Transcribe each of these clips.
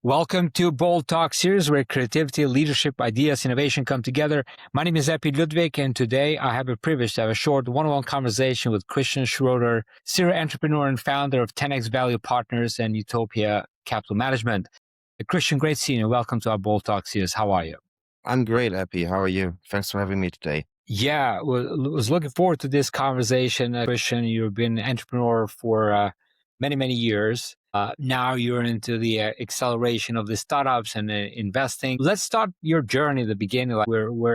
Welcome to Bold Talk series where creativity, leadership, ideas, innovation come together. My name is Epi Ludvik, and today I have a privilege to have a short one-on-one conversation with Christian Schroeder, serial entrepreneur and founder of 10X Value Partners and Utopia Capital Management. Christian, great seeing you. Welcome to our Bold Talk series. How are you? I'm great, Epi. How are you? Thanks for having me today. Yeah, was looking forward to this conversation. Christian, you've been an entrepreneur for many, many years. Now you're into the acceleration of the startups and investing. Let's start your journey at the beginning. Like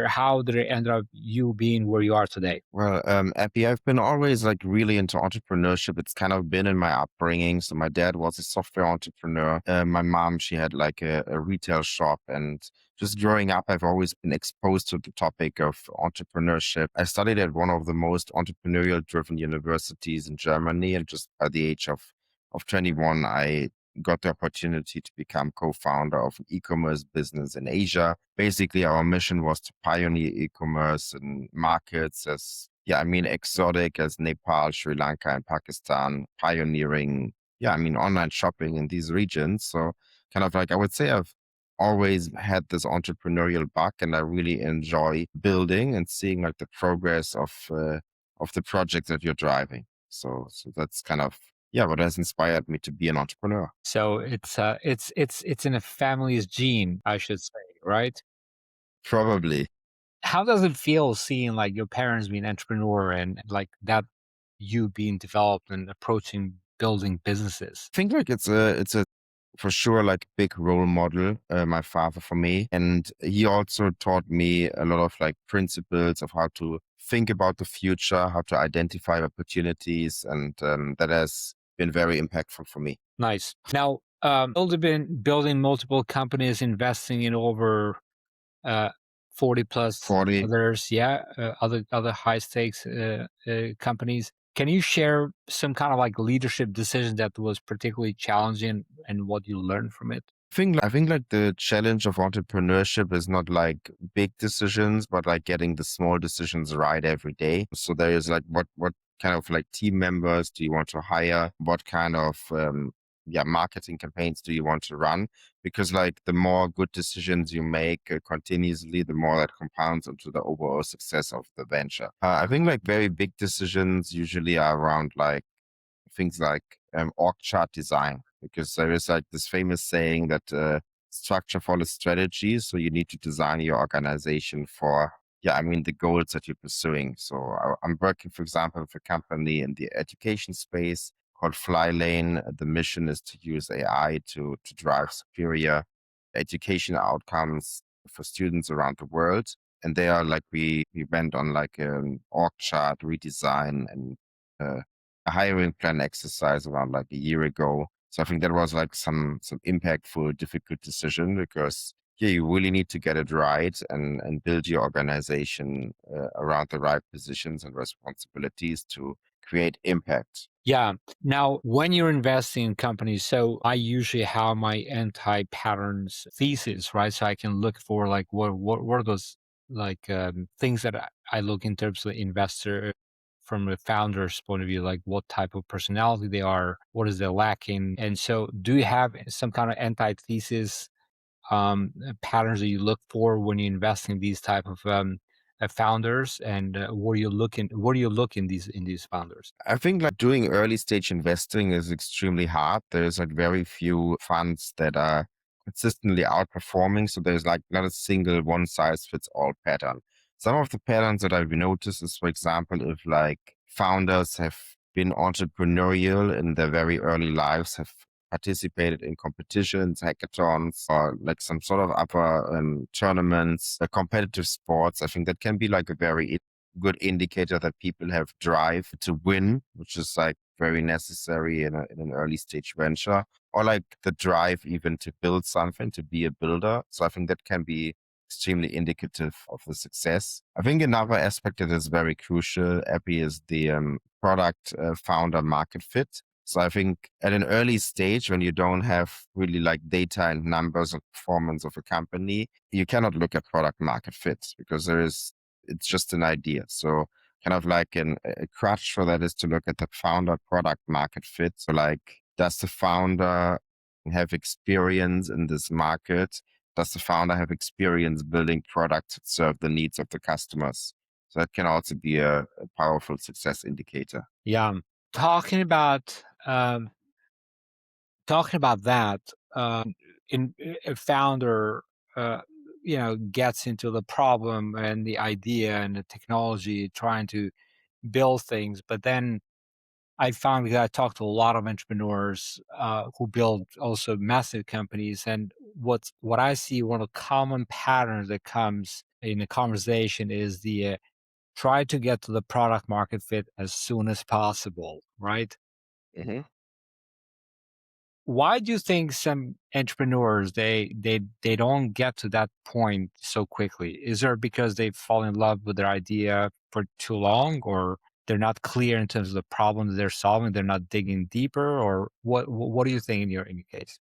how did it end up you being where you are today? Well, Epi, I've been always really into entrepreneurship. It's kind of been in my upbringing. So my dad was a software entrepreneur. My mom, she had a retail shop, and just growing up, I've always been exposed to the topic of entrepreneurship. I studied at one of the most entrepreneurial driven universities in Germany. And just by the age of 21, I got the opportunity to become co-founder of an e-commerce business in Asia. Basically, our mission was to pioneer e-commerce in markets as, exotic as Nepal, Sri Lanka, and Pakistan, pioneering, online shopping in these regions. So I would say I've always had this entrepreneurial bug, and I really enjoy building and seeing the progress of the project that you're driving. So that's what has inspired me to be an entrepreneur. So it's in a family's gene, I should say, right? Probably. How does it feel seeing your parents being entrepreneur and that you being developed and approaching building businesses? I think it's a for sure big role model, my father for me. And he also taught me a lot of principles of how to think about the future, how to identify opportunities. And that has been very impactful for me. Nice. Now, been building multiple companies, investing in over 40 plus 40. others, other high stakes companies. Can you share some kind of leadership decision that was particularly challenging and what you learned from it? I think the challenge of entrepreneurship is not big decisions, but getting the small decisions right every day. So there is what kind of team members do you want to hire? What kind of marketing campaigns do you want to run? Because the more good decisions you make continuously, the more that compounds into the overall success of the venture. I think very big decisions usually are around things org chart design, because there is this famous saying that structure follows strategy. So you need to design your organization for the goals that you're pursuing. So I'm working, for example, with a company in the education space called Flylane. The mission is to use AI to drive superior education outcomes for students around the world. And they are we went on an org chart redesign and a hiring plan exercise around a year ago. So I think that was some impactful, difficult decision, because you really need to get it right and build your organization around the right positions and responsibilities to create impact. Yeah. Now, when you're investing in companies, so I usually have my anti-patterns thesis, right? So I can look for what are those things that I look in terms of the investor from a founder's point of view, what type of personality they are, what is they lacking. And so do you have some kind of antithesis patterns that you look for when you invest in these type of founders, and what do you look in these founders? I think doing early stage investing is extremely hard. There's very few funds that are consistently outperforming. So there's not a single one size fits all pattern. Some of the patterns that I've noticed is, for example, if founders have been entrepreneurial in their very early lives, have participated in competitions, hackathons, or some sort of upper tournaments, competitive sports. I think that can be a very good indicator that people have drive to win, which is very necessary in an early stage venture, or the drive even to build something, to be a builder. So I think that can be extremely indicative of the success. I think another aspect that is very crucial, Epi, is the product founder market fit. So I think at an early stage, when you don't have really like data and numbers of performance of a company, you cannot look at product market fit because it's just an idea. So kind of like a crutch for that is to look at the founder product market fit. So like, does the founder have experience in this market? Does the founder have experience building products that serve the needs of the customers? So that can also be a powerful success indicator. Yeah. Talking about talking about that, in a founder, uh, gets into the problem and the idea and the technology, trying to build things, but then I found, because I talked to a lot of entrepreneurs who build also massive companies, and what I see, one of the common patterns that comes in a conversation is the try to get to the product market fit as soon as possible, right? Hmm. Why do you think some entrepreneurs they don't get to that point so quickly? Is there because they fall in love with their idea for too long, or they're not clear in terms of the problems they're solving, they're not digging deeper, or what do you think in your case?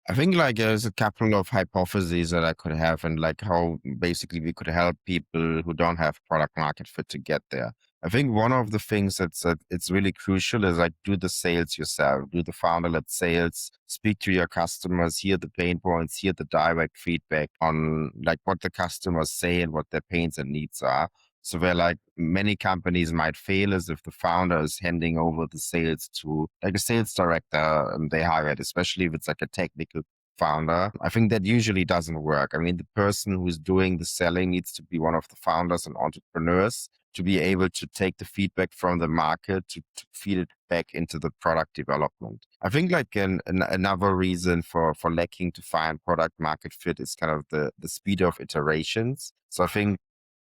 I think like there's a couple of hypotheses that I could have, and like how basically we could help people who don't have product market fit to get there. I think one of the things that it's really crucial is like do the sales yourself, do the founder-led sales, speak to your customers, hear the pain points, hear the direct feedback on like what the customers say and what their pains and needs are. So where like many companies might fail is if the founder is handing over the sales to like a sales director they hired, especially if it's like a technical founder. I think that usually doesn't work. I mean, the person who's doing the selling needs to be one of the founders and entrepreneurs to be able to take the feedback from the market to feed it back into the product development. I think like another reason for lacking to find product market fit is kind of the speed of iterations. So I think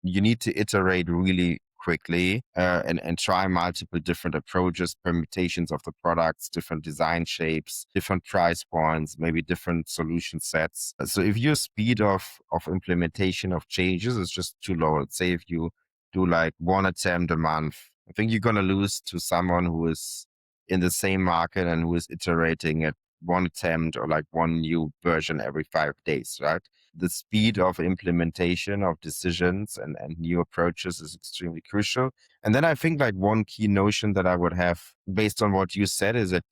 you need to iterate really quickly and try multiple different approaches, permutations of the products, different design shapes, different price points, maybe different solution sets. So if your speed of implementation of changes is just too low, let's say if you do like one attempt a month, I think you're going to lose to someone who is in the same market and who is iterating at one attempt or like one new version every 5 days, right? The speed of implementation of decisions and new approaches is extremely crucial. And then I think like one key notion that I would have based on what you said is that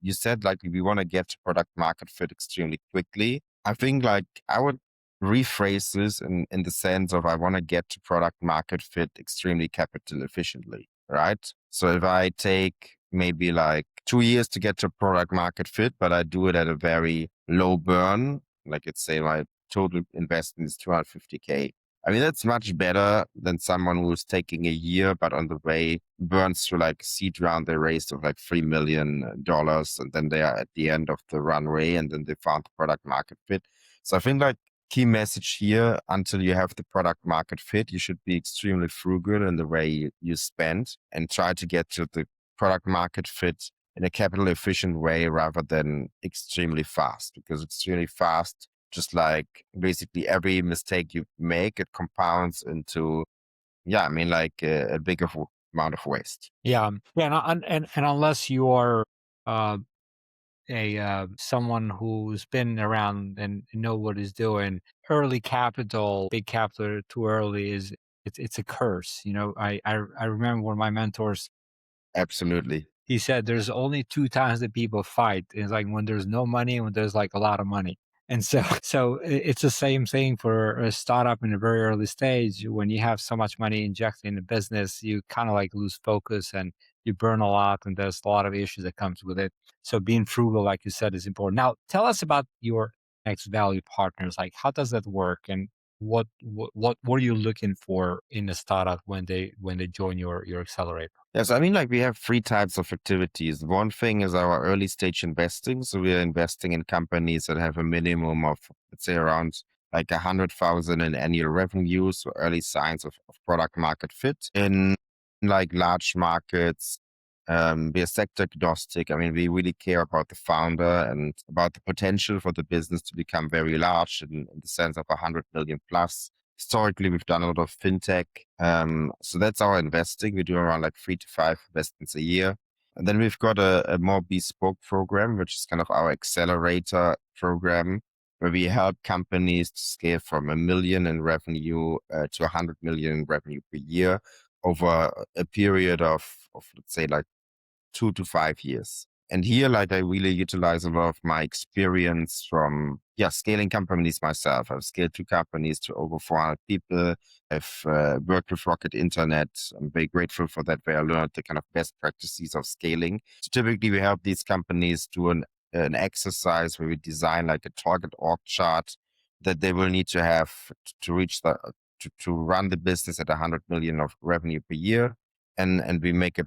you said like we want to get to product market fit extremely quickly. I think like I would rephrase this in the sense of I want to get to product market fit extremely capital efficiently, right? So if I take maybe like 2 years to get to product market fit, but I do it at a very low burn, like let's say my total investment is 250K. I mean, that's much better than someone who's taking a year, but on the way burns through like seed round they raised of like $3 million, and then they are at the end of the runway, and then they found the product market fit. So I think like key message here, until you have the product market fit, you should be extremely frugal in the way you spend and try to get to the product market fit in a capital efficient way rather than extremely fast, because extremely fast, just like basically every mistake you make, it compounds into, yeah, I mean, like a bigger amount of waste. Yeah, yeah, and unless you're uh, a someone who's been around and know what he's doing, early capital, big capital too early is it's a curse. I remember one of my mentors. Absolutely. He said there's only 2 times that people fight. It's like when there's no money and when there's like a lot of money. And so it's the same thing for a startup in a very early stage. When you have so much money injected in the business, you kind of like lose focus and you burn a lot, and there's a lot of issues that comes with it. So being frugal, like you said, is important. Now, tell us about your next value partners. Like, how does that work, and what are you looking for in a startup when they join your accelerator? Yes, I mean, like we have three types of activities. One thing is our early stage investing. So we are investing in companies that have a minimum of, let's say, around like 100,000 in annual revenue. So early signs of product market fit in like large markets. We are sector agnostic. I mean, we really care about the founder and about the potential for the business to become very large in the sense of 100 million plus. Historically, we've done a lot of fintech. So that's our investing. We do around like 3 to 5 investments a year. And then we've got a more bespoke program, which is kind of our accelerator program, where we help companies to scale from 1 million in revenue to 100 million in revenue per year over a period of let's say like 2 to 5 years. And here, like I really utilize a lot of my experience from scaling companies myself. I've scaled 2 companies to over 400 people. I've worked with Rocket Internet. I'm very grateful for that, where I learned the kind of best practices of scaling. So typically, we help these companies do an exercise where we design like a target org chart that they will need to have to reach to run the business at 100 million of revenue per year. And we make a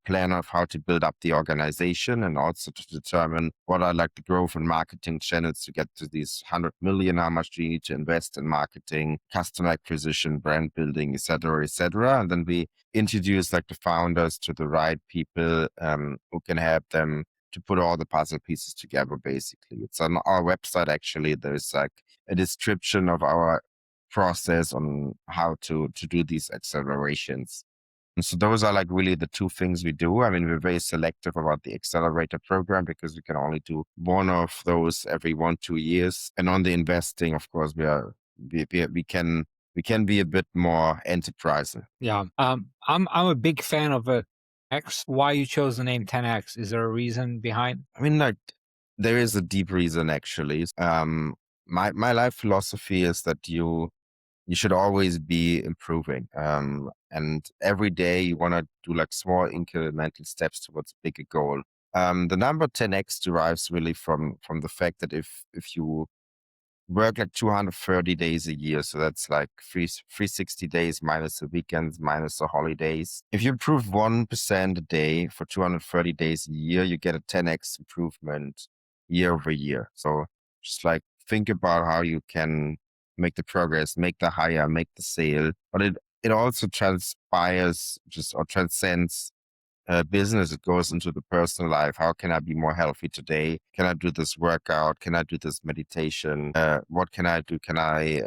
plan of how to build up the organization, and also to determine what are like the growth and marketing channels to get to these 100 million. How much do you need to invest in marketing, customer acquisition, brand building, et cetera, et cetera. And then we introduce like the founders to the right people who can help them to put all the puzzle pieces together, basically. It's on our website, actually. There's like a description of our process on how to do these accelerations. And so those are like really the 2 things we do. I mean, we're very selective about the accelerator program because we can only do one of those every 1, 2 years. And on the investing, of course, we can be a bit more enterprising. Yeah. I'm a big fan of X. Why you chose the name 10X? Is there a reason behind? I mean, like there is a deep reason actually. My life philosophy is that you should always be improving. And every day you want to do like small incremental steps towards a bigger goal. The number 10x derives really from the fact that if you work like 230 days a year, so that's like 360 days minus the weekends, minus the holidays. If you improve 1% a day for 230 days a year, you get a 10x improvement year over year. So just like think about how you can make the progress, make the hire, make the sale, but it also transpires just or transcends business. It goes into the personal life. How can I be more healthy today? Can I do this workout? Can I do this meditation? What can I do? Can I,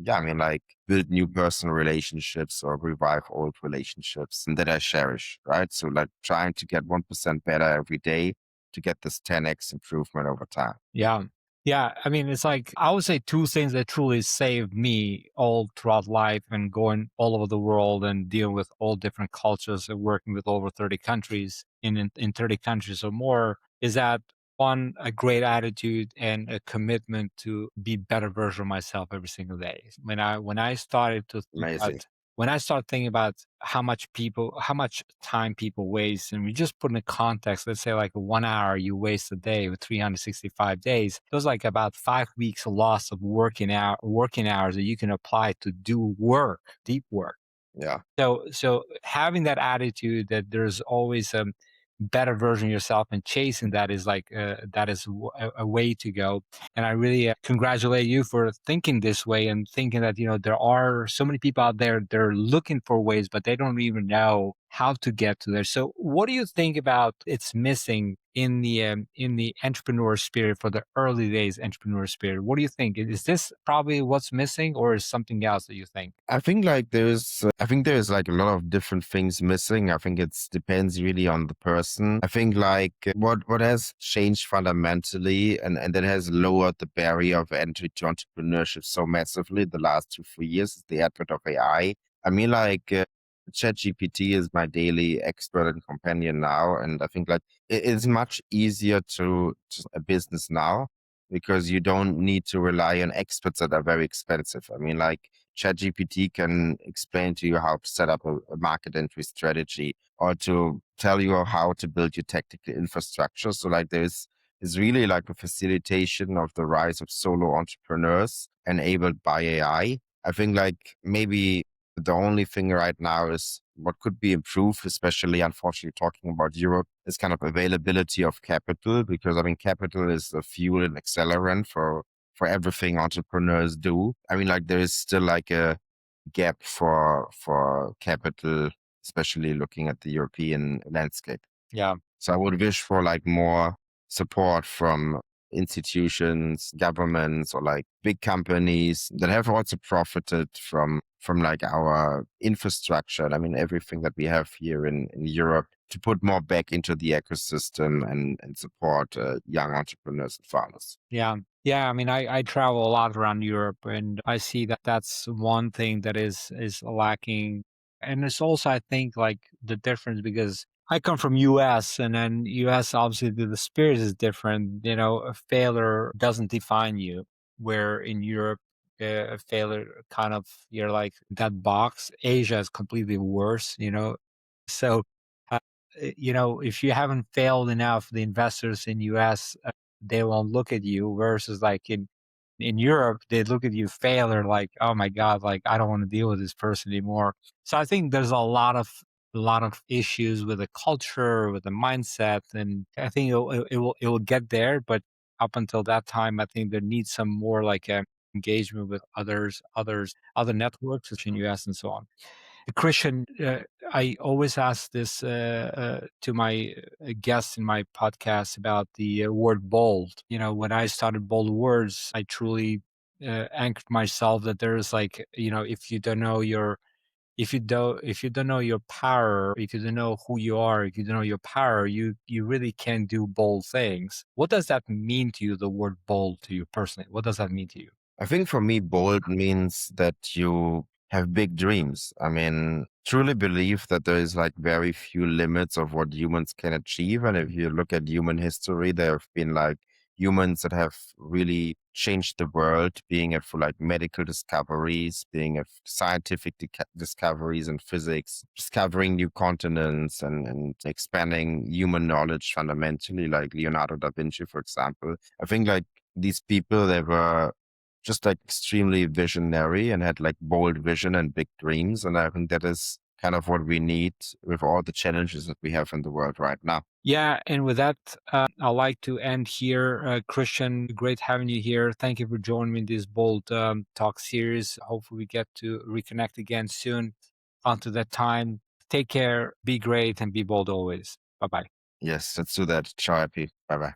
I mean, like build new personal relationships or revive old relationships and that I cherish, right? So like trying to get 1% better every day to get this 10x improvement over time. Yeah. Yeah. I mean, it's like, I would say 2 things that truly saved me all throughout life and going all over the world and dealing with all different cultures and working with over 30 countries in 30 countries or more is that one, a great attitude and a commitment to be better version of myself every single day. When I started to think Amazing. about when I start thinking about how much time people waste, and we just put in a context, let's say like 1 hour you waste a day with 365 days, those like about 5 weeks loss of working hours that you can apply to do work, deep work. Yeah. So having that attitude that there's always a better version of yourself and chasing that is like that is a way to go. And I really congratulate you for thinking this way and thinking that there are so many people out there, they're looking for ways, but they don't even know how to get to there. So what do you think about it's missing in the entrepreneur spirit, for the early days entrepreneur spirit? What do you think? Is this probably what's missing, or is something else that you think? I think there's like a lot of different things missing. I think it depends really on the person. I think like what has changed fundamentally and that has lowered the barrier of entry to entrepreneurship so massively the last 2, 3 years is the advent of AI. I mean, like ChatGPT is my daily expert and companion now, and I think like it is much easier to a business now because you don't need to rely on experts that are very expensive. I mean, like ChatGPT can explain to you how to set up a market entry strategy or to tell you how to build your technical infrastructure. So like is really like a facilitation of the rise of solo entrepreneurs enabled by AI. I think like maybe the only thing right now is what could be improved, especially unfortunately talking about Europe, is kind of availability of capital, because I mean, capital is the fuel and accelerant for everything entrepreneurs do. I mean, like there is still like a gap for capital, especially looking at the European landscape. Yeah. So I would wish for like more support from institutions, governments, or like big companies that have also profited from like our infrastructure. I mean, everything that we have here in Europe to put more back into the ecosystem and support young entrepreneurs and farmers. Yeah. Yeah. I mean, I travel a lot around Europe and I see that that's one thing that is lacking. And it's also, I think, like the difference because I come from US and then US, obviously the spirit is different. You know, a failure doesn't define you, where in Europe, a failure kind of, you're like that box. Asia is completely worse, you know. So, uh, you know, if you haven't failed enough, the investors in US, they won't look at you versus like in Europe, they look at you failure like, oh my God, like I don't want to deal with this person anymore. So I think there's a lot of issues with the culture, with the mindset, and I think it will get there. But up until that time, I think there needs some more like engagement with other networks, such in US and so on. Christian, I always ask this to my guests in my podcast about the word bold. You know, when I started Bold Words, I truly anchored myself that there's like, you know, if you don't know your power, if you don't know who you are, if you don't know your power, you really can't do bold things. What does that mean to you? The word bold to you personally, what does that mean to you? I think for me, bold means that you have big dreams. I mean, truly believe that there is like very few limits of what humans can achieve. And if you look at human history, there have been like humans that have really changed the world, being it for like medical discoveries, being it scientific discoveries in physics, discovering new continents and expanding human knowledge fundamentally, like Leonardo da Vinci, for example. I think like these people, they were just like extremely visionary and had like bold vision and big dreams. And I think that is kind of what we need with all the challenges that we have in the world right now. Yeah, and with that, I'd like to end here. Christian, great having you here. Thank you for joining me in this bold talk series. Hopefully, we get to reconnect again soon. Until that time, take care, be great, and be bold always. Bye bye. Yes, let's do that. Ciao, Epi. Bye bye.